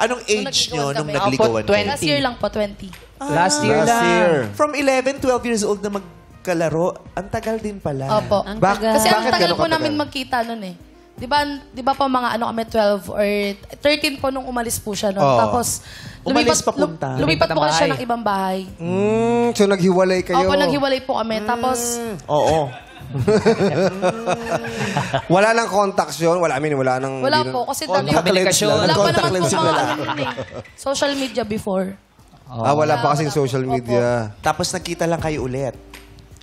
Anong age nyo nung kami. nagligawan kayo? Last year lang po, 20. Last year lang. From 11, 12 years old na magkalaro, ang tagal din pala. Opo. Ang tagal. Kasi ang Bakit tagal ganun po katagal? namin magkita nun eh. Di ba po mga ano kami 12 or 13 po nung umalis po siya nun. Oo. Tapos Umalis papunta. lumipat po ng kasi siya bahay. ng ibang bahay. So naghiwalay kayo. Opo, naghiwalay po kami. Tapos Oo. Wala nang contacts yun? Wala nang... wala hindi po. na- Kasi Contact lens lang. wala pa Contact naman lens po yung mga lalaki. ano yun eh. Social media before. wala pa kasing wala social po. media. Tapos nagkita lang kayo ulit.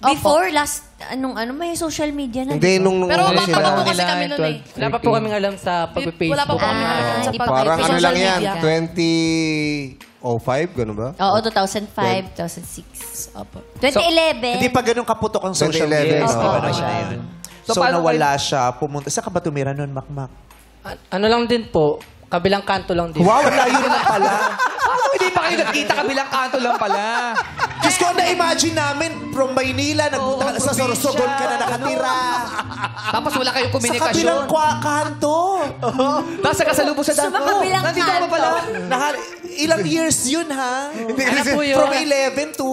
Before, last, may social media na. Hindi, nung Pero ano bata pa po sila. kasi kami nun eh. Wala pa po kaming alam sa pag-Facebook. Wala pa po kami alam sa hindi pa. Parang ano social lang yan, media. 2005, gano'n ba? Oo, 2005, 2006. Opo. 2011. Hindi pa ganun kaputok ang social 2011, media. no? Hindi pa Oo. siya yun. So, paano nawala siya, pumunta. Saan ka ba tumira nun, Makmak? Ano lang din po, kabilang kanto lang din. Wow, layo naman pala. Paano hindi pa kayo nagkita? Kabilang kanto lang pala. Diyos ko, na-imagine namin from Maynila, sa Sorsogon ka na nakatira. Tapos wala kayong Sa kabilang komunikasyon. kanto. Tapos nakasalubong sa dako. kabilang Nandito ka pa kanto. pala. Ilang years yun, ha? Hindi Ano kasi... po yun? From 11 to,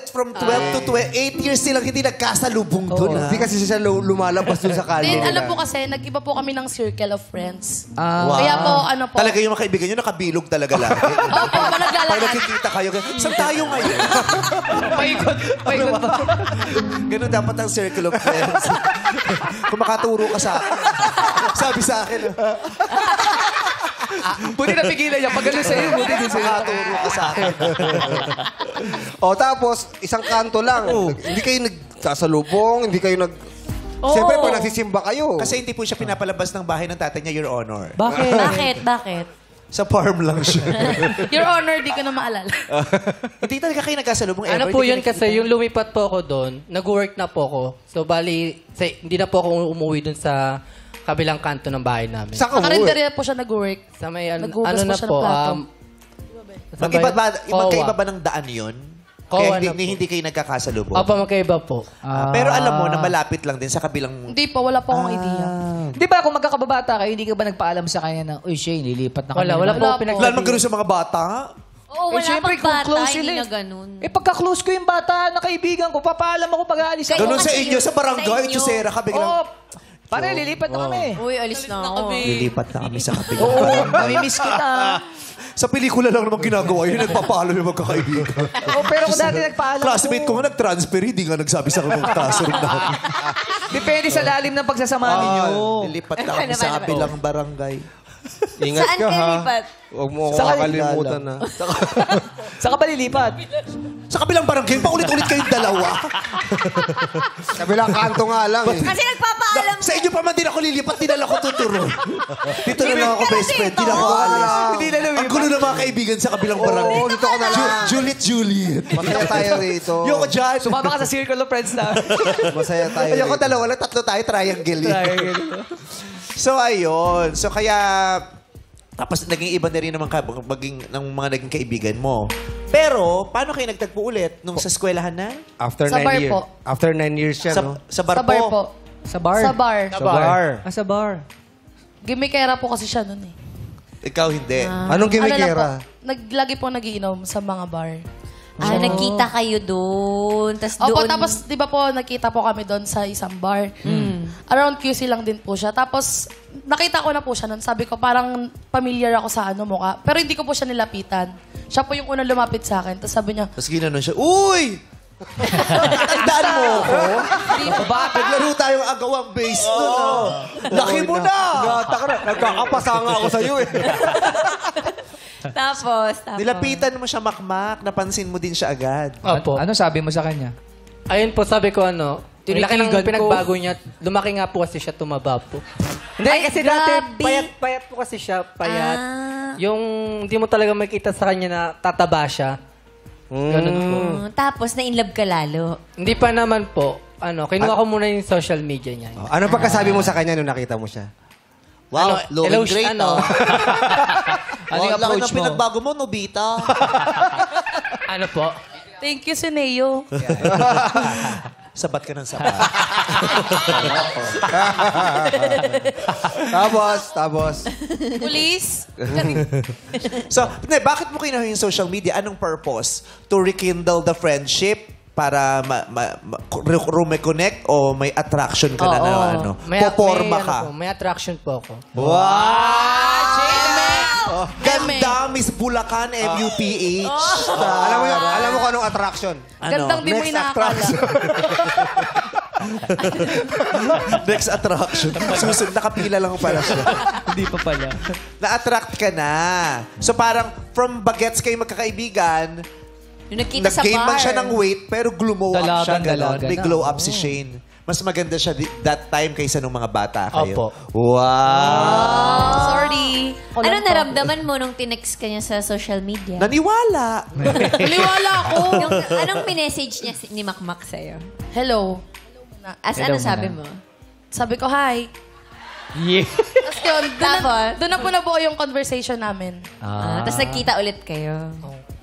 from 12 to 8 years silang hindi nagkasalubong doon, ha? Hindi kasi siya lumalabas dun sa kalye Then, nila. alam po kasi, nag-iba po kami ng circle of friends. Wow. Kaya po, ano po. Talaga yung mga kaibigan nyo, nakabilog talaga lagi. Opo, Pag naglalakad. nakikita kayo, saan tayo ngayon? Paikot. Paikot pa. Ganun dapat ang circle of friends. Kung makaturo ka sa akin. Sabi sa akin, Buti napigilan niya. Pag gano'n sa'yo, buti din sa'yo. makaturo ka sa akin. Tapos, isang kanto lang. Hindi kayo nagsasalubong, hindi kayo nag... Siyempre, pag nagsisimba kayo. Kasi hindi po siya pinapalabas ng bahay ng tatay niya, Your Honor. Bakit? Sa farm lang siya. Your Honor, di ko na maalala. Hindi talaga kayo nagkasalubong ever. Ano po Hindi yun kayo kasi yung lumipat po ako doon, nag-work na po ako. So bali, hindi na po ako umuwi doon sa kabilang kanto ng bahay namin. Saan ka uwi? Nakarinderya po siya nag-work. Sa may ano Naghugas na siya ng po, plato. Magkaiba ba ng daan yun? Kowa Kaya na po. hindi kayo nagkakasalubong? Opo, magkaiba po. Pero alam mo na malapit lang din sa kabilang... Hindi po, wala po akong idea. Di ba kung magkakababata kayo, hindi ka ba nagpaalam sa kanya na, uy, Shane, lilipat na kami. Wala Wala po po. Wala pinagsabi. magano sa mga bata? Oo, wala syempre, pang kung bata, close hindi sila na eh. ganun. Pagka-close ko yung bata na kaibigan ko, papaalam ako pag aalis ako. Ganun sa inyo, sa Sa barangay, inyo. Chusera ka biglang... Oo. Pare, lilipat na kami. Uy, alis na ako. Lilipat na kami sa kabilang. Oo, namimiss kita. Sa pelikula lang naman ginagawa yun, nagpapaalam yung magkakaibigan. Oo, pero kung dati nagpaalam Classmate ko nga nag-transfer, hindi nga nagsabi sa kanya classroom na. Depende sa lalim ng pagsasama ninyo. Lilipat na kami sa kabilang barangay. Ingat Saan ka, ka ha? lipat? Huwag mo akong Sa kakalimutan, ha? Saan ka ba lilipat? Sa kabilang barangay, paulit-ulit kayong dalawa. Kabilang kanto nga lang, eh. Kasi nagpapaalam Sa inyo pa man din ako lilipat, din ako tuturo. Dito na lang ako best friend, di na ako aalis. Hindi na lumipat. Ang gulo ng mga kaibigan sa kabilang barangay. Oo, dito ko na lang. Juliet. Masaya tayo rito. Yoko dyan. Sumama ka sa circle of friends na. Masaya tayo Ayoko rito. dalawa lang, tatlo tayo, triangle yun. So, ayun. So, kaya... Tapos naging iba na rin naman ng mga naging kaibigan mo. Pero, paano kayo nagtagpo ulit? Nung sa eskwelahan na? After Sa 9 bar years. po. After 9 years siya, no? Sa bar Sa bar po. Sa bar? Sa bar. Sa bar. Sa bar. Gimikera po kasi siya nun eh. Ikaw hindi. Anong Ano lang gimikera? po, lagi po nagiinom sa mga bar. nagkita kayo doon. Tas Opo, doon. tapos di ba po, nakita po kami doon sa isang bar. Around QC lang din po siya. Tapos, nakita ko na po siya nun. Sabi ko, parang familiar ako sa mukha. Pero hindi ko po siya nilapitan. Siya po yung unang lumapit sa akin. Tapos sabi niya, Tapos ginanon siya, Uy! Tandaan mo ako? Naglaro tayong agawang base nun. Oh. Laki mo na! Nagkakapasa nga ako sa'yo, eh. Tapos. Nilapitan mo siya, Makmak. Napansin mo din siya agad. Opo. Ano sabi mo sa kanya? Ayun po, sabi ko ang laki ng Tinitigan ko. pinagbago niya. Lumaki nga po kasi siya, tumaba po. Hindi, Ay, kasi grabe. dati, payat po kasi siya, payat. Ah. Yung hindi mo talaga makita sa kanya na tataba siya. Ganun po. Tapos, na-inlove ka lalo. Hindi pa naman po. Kinuha ko muna yung social media niya. Ano pagkasabi mo sa kanya nung nakita mo siya? Wow, looking great, ano? Ano yung approach mo? Pinagbago mo, Nobita. Ano po? thank you, Sineo. sabat ka ng sabat. Tapos. Police? So, bakit mo kinuha yung social media? Anong purpose? To rekindle the friendship? Para rumeconnect o may attraction ka na na ano? Poporma ka? May attraction po ako. Ganda, Miss Bulacan, MUPH. Alam mo kung anong attraction? Gandang di mo Next inaakala. Next attraction. Susunod, nakapila lang pala siya. Hindi pa pala. Na-attract ka na. So parang from bagets kayo magkakaibigan, Yung nagkita sa nag-gain bar. man siya ng weight, pero glow up siya. Ganon. Dalaga May na. glow up si Shane. Mas maganda siya that time kaysa nung mga bata kayo. Opo. Wow! Sorry. Ano naramdaman mo nung tinext ka niya sa social media? Naniwala. Naliwala ako. Anong minessage niya ni Makmak sa'yo? Hello. Ano sabi mo? Sabi ko, hi. Yeah. Tapos yun, Tapos? doon na po nabuo yung conversation namin. Tapos nagkita ulit kayo.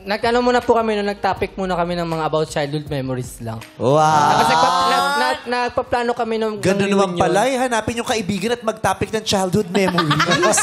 Nag-ano muna po kami, nag-topic muna kami ng mga about childhood memories lang. Wow! Kasi nagpaplano kami ng Ganda naman reunion. pala. Hanapin yung kaibigan at mag-topic ng childhood memories.